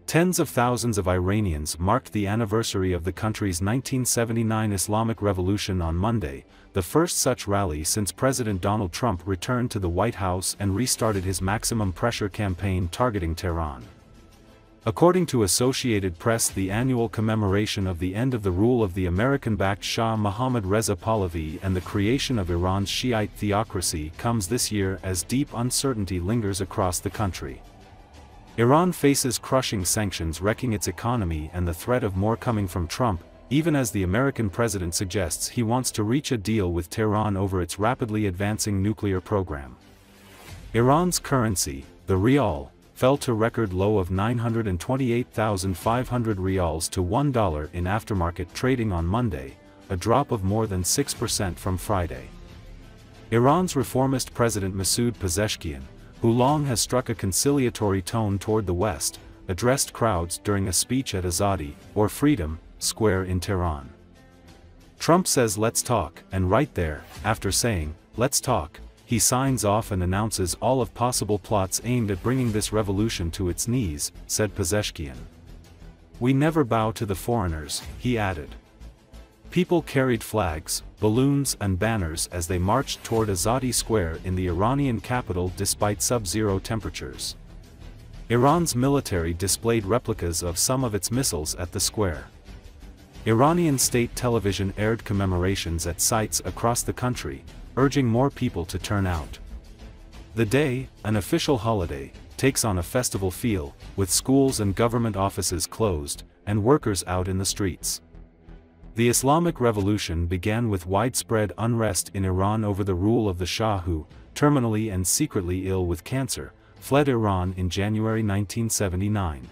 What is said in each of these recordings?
Tens of thousands of Iranians marked the anniversary of the country's 1979 Islamic Revolution on Monday, the first such rally since President Donald Trump returned to the White House and restarted his maximum pressure campaign targeting Tehran. According to Associated Press, the annual commemoration of the end of the rule of the American-backed Shah Mohammad Reza Pahlavi and the creation of Iran's Shiite theocracy comes this year as deep uncertainty lingers across the country. Iran faces crushing sanctions wrecking its economy and the threat of more coming from Trump, even as the American president suggests he wants to reach a deal with Tehran over its rapidly advancing nuclear program. Iran's currency, the rial, fell to record low of 928,500 rials to $1 in aftermarket trading on Monday, a drop of more than 6% from Friday. Iran's reformist president Masoud Pezeshkian, who long has struck a conciliatory tone toward the West, addressed crowds during a speech at Azadi, or Freedom, Square in Tehran. Trump says let's talk, and right there, after saying, let's talk, he signs off and announces all of possible plots aimed at bringing this revolution to its knees, said Pezeshkian. We never bow to the foreigners, he added. People carried flags, balloons and banners as they marched toward Azadi Square in the Iranian capital despite sub-zero temperatures. Iran's military displayed replicas of some of its missiles at the square. Iranian state television aired commemorations at sites across the country, urging more people to turn out. The day, an official holiday, takes on a festival feel, with schools and government offices closed, and workers out in the streets. The Islamic Revolution began with widespread unrest in Iran over the rule of the Shah who, terminally and secretly ill with cancer, fled Iran in January 1979.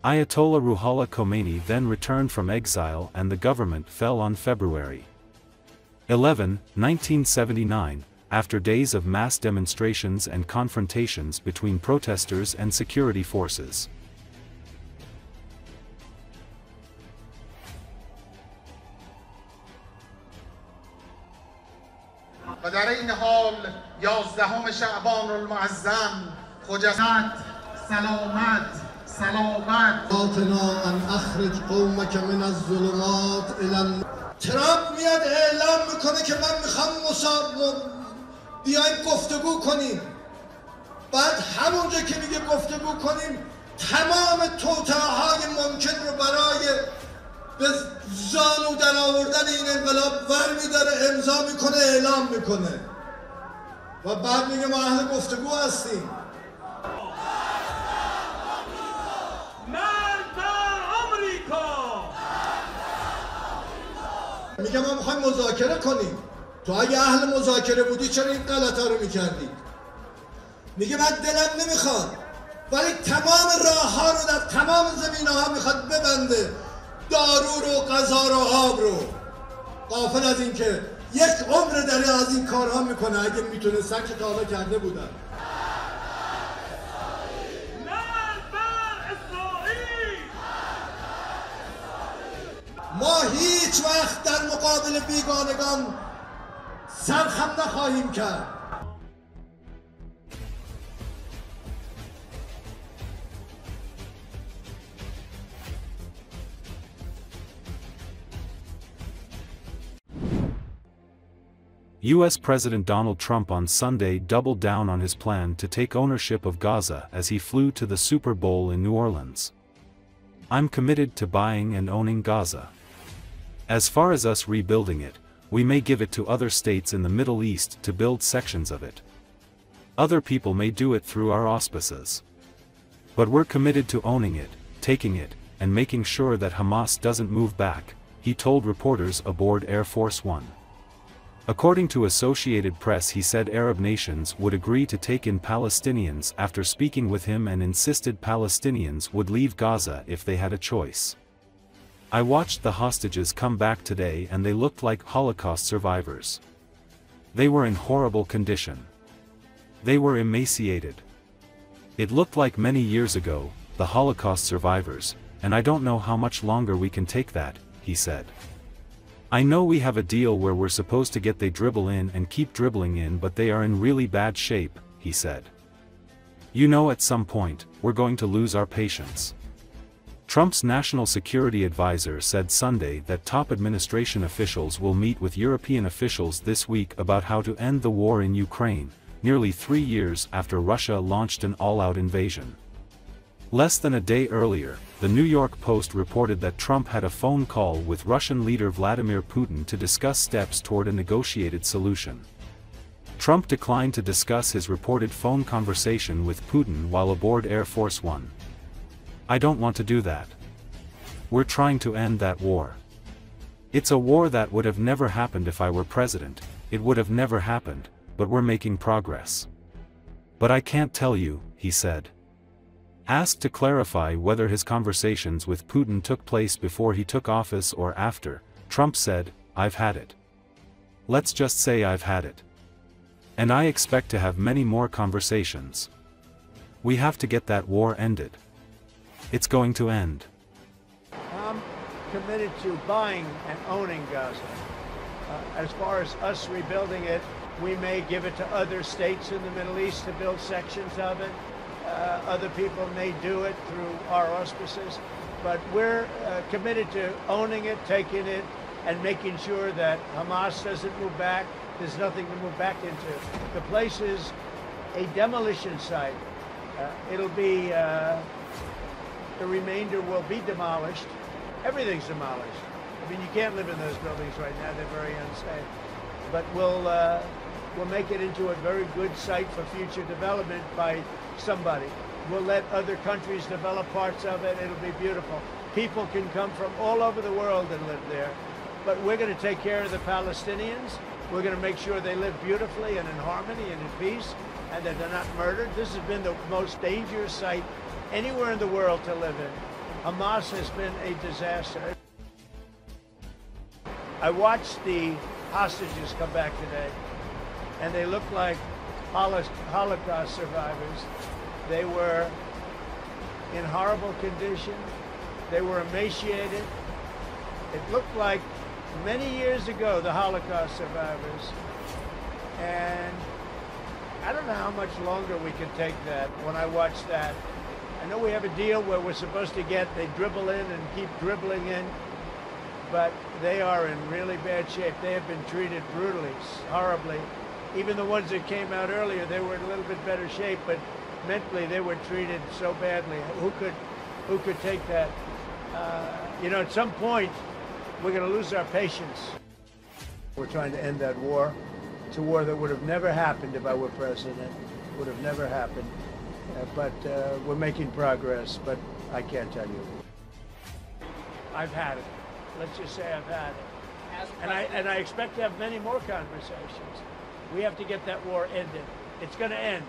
Ayatollah Ruhollah Khomeini then returned from exile and the government fell on February 11, 1979, after days of mass demonstrations and confrontations between protesters and security forces. و در این حال 11 شعبان المعظم خجسته سلامت آتنا ان اخرج قومک من الظلمات الى ترامپ میاد اعلام میکنه که من میخوام بیایم گفتگو کنیم. بعد همونجا که میگه گفتگو کنیم تمام توطئه‌های ممکن رو برای به زانو در آوردن این انقلاب برمی‌داره، امضا میکنه، اعلام میکنه و بعد میگه ما اهل گفتگو هستیم. میگه ما میخوایم مذاکره کنیم. تو اگه اهل مذاکره بودی چرا این غلطا رو میکردی؟ میگه من دلم نمیخواد، ولی تمام راه ها رو در تمام زمینه ها میخواد ببنده، دارو رو، غذا رو، آب رو. غافل از این که یک عمر داره از این کارها میکنه. اگه میتونستن که تا حالا کرده بودن. ما هیچ وقت در مقابل بیگانگان سرخم نخواهیم کرد. U.S. President Donald Trump on Sunday doubled down on his plan to take ownership of Gaza as he flew to the Super Bowl in New Orleans. I'm committed to buying and owning Gaza. As far as us rebuilding it, we may give it to other states in the Middle East to build sections of it. Other people may do it through our auspices. But we're committed to owning it, taking it, and making sure that Hamas doesn't move back, he told reporters aboard Air Force One. According to Associated Press, he said Arab nations would agree to take in Palestinians after speaking with him and insisted Palestinians would leave Gaza if they had a choice. I watched the hostages come back today and they looked like Holocaust survivors. They were in horrible condition. They were emaciated. It looked like many years ago, the Holocaust survivors, and I don't know how much longer we can take that, he said. I know we have a deal where we're supposed to get they dribble in and keep dribbling in, but they are in really bad shape, he said. You know, at some point, we're going to lose our patience. Trump's national security advisor said Sunday that top administration officials will meet with European officials this week about how to end the war in Ukraine, nearly 3 years after Russia launched an all-out invasion. Less than a day earlier, the New York Post reported that Trump had a phone call with Russian leader Vladimir Putin to discuss steps toward a negotiated solution. Trump declined to discuss his reported phone conversation with Putin while aboard Air Force One. "I don't want to do that. We're trying to end that war. It's a war that would have never happened if I were president, it would have never happened, but we're making progress. But I can't tell you," he said. Asked to clarify whether his conversations with Putin took place before he took office or after, Trump said, "I've had it. Let's just say I've had it. And I expect to have many more conversations. We have to get that war ended. It's going to end." I'm committed to buying and owning Gaza. As far as us rebuilding it, we may give it to other states in the Middle East to build sections of it. Other people may do it through our auspices. But we're committed to owning it, taking it, and making sure that Hamas doesn't move back. There's nothing to move back into. The place is a demolition site. It'll be, the remainder will be demolished. Everything's demolished. I mean, you can't live in those buildings right now. They're very unsafe. But we'll make it into a very good site for future development by somebody. We'll let other countries develop parts of it. It'll be beautiful. People can come from all over the world and live there. But we're going to take care of the Palestinians. We're going to make sure they live beautifully and in harmony and in peace, and that they're not murdered. This has been the most dangerous site anywhere in the world to live in. Hamas has been a disaster. I watched the hostages come back today, and they look like Holocaust survivors. They were in horrible condition. They were emaciated. It looked like many years ago, the Holocaust survivors. And I don't know how much longer we can take that when I watch that. I know we have a deal where we're supposed to they dribble in and keep dribbling in, but they are in really bad shape. They have been treated brutally, horribly. Even the ones that came out earlier, they were in a little bit better shape, but mentally they were treated so badly. Who could take that? You know, at some point, we're going to lose our patience. We're trying to end that war. It's a war that would have never happened if I were president. Would have never happened. But we're making progress, but I can't tell you. I've had it. Let's just say I've had it. And I expect to have many more conversations. We have to get that war ended. It's going to end,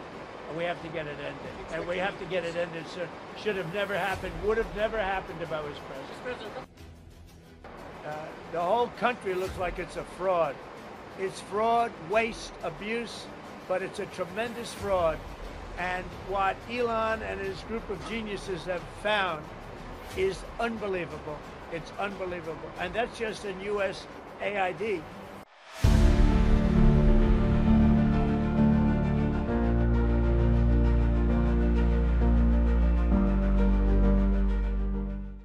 and we have to get it ended. And we have to get it ended. So should have never happened, would have never happened if I was president. The whole country looks like it's a fraud. It's fraud, waste, abuse, but it's a tremendous fraud. And what Elon and his group of geniuses have found is unbelievable. It's unbelievable. And that's just in U.S. AID.